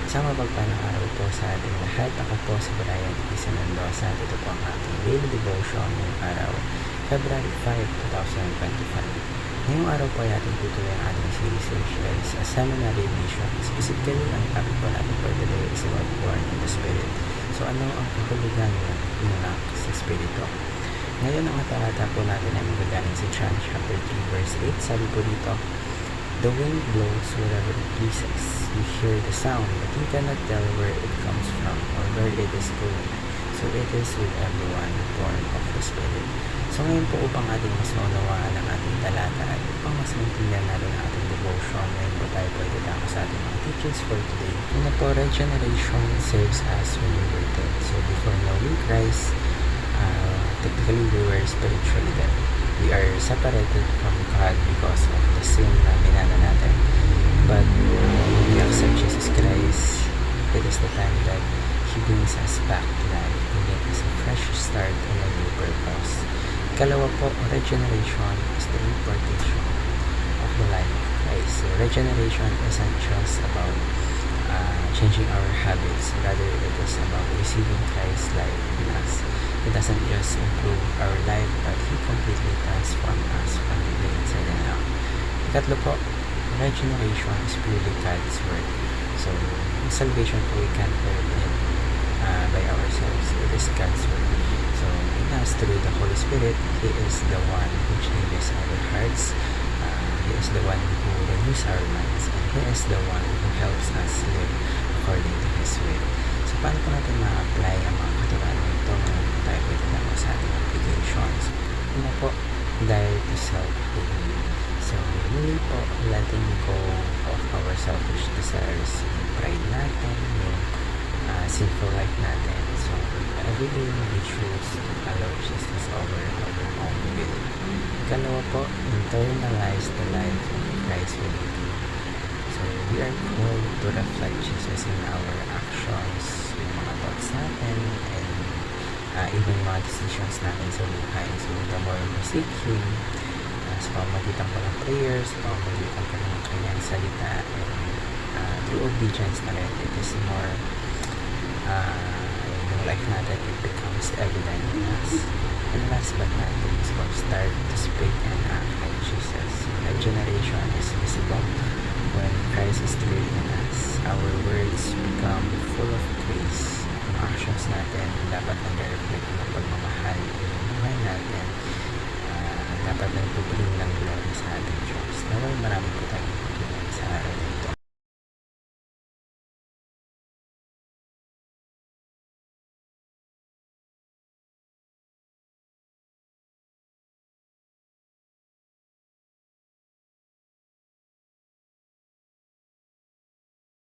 Isang mapagpalang araw po sa ating lahat. Ako po si Brian Isa Mendoza. Ito po ang ating daily devotion ngayong araw, February 5, 2025. Ngayong araw po ay ating tutuloy ang ating series which is a seminary mission. Specifically, ang topic po natin for today is about born in the Spirit. So ano ang kahulugan ng inunak sa Espiritu? Ngayon ang talata po natin ay magagaling sa John chapter 3 verse 8. Sabi po dito, "The wind blows wherever it pleases. You hear the sound, but you cannot tell where it comes from or where it is going. So it is with everyone born of the Spirit." So ngayon po, upang ating mas maunawaan ang ating talata at upang mas maintindihan natin ang ating devotion, ngayon po tayo po itatako sa ating mga teachings for today. Una po, regeneration saves us when we were dead. So before knowing Christ, technically we were spiritually dead. We are separated from God because of the sin na minana natin. But when we accept Jesus Christ, it is the time that He brings us back to life, giving us a fresh start and a new purpose. Ikalawa po, regeneration is the impartation of the life of Christ. So regeneration isn't just about changing our habits, rather it is about receiving Christ's life in us. It doesn't just improve our life, but He completely transforms us from the inside and out. Ikatlo po, regeneration is purely God's work. So, salvation po, we can't earn it by ourselves. It is God's work. So, in us, through the Holy Spirit, He is the one who changes our hearts. He is the one who renews our minds. And He is the one who helps us live according to His will. So, paano po natin ma-apply ang mga katuruan nito? Tayo po itatapos sa ating applications. Una po, die to self-hate. So, muli po, letting go of our selfish desires, yung pride natin, yung sinful life natin. So, every day we choose to follow Jesus over our own will. Ikalawa po, internalize the life of Christ within you. So, we are called to reflect Jesus in our actions, yung mga thoughts natin, and even mga decisions natin sa buhay. So, the more we seek Him, sa pamamagitan po ng prayers, sa pamamagitan po ng kanyang salita, and through obedience na rin, it is more, yung life natin, it becomes evident in us. And last but not least, start to speak and act like Jesus. Regeneration is visible when Christ is living in us. Our words become full of grace. Ang actions natin dapat nag-reflect ng pagmamahal ng buhay natin. Dapat nagpupulong ng glory sa ating Diyos. Naway, maraming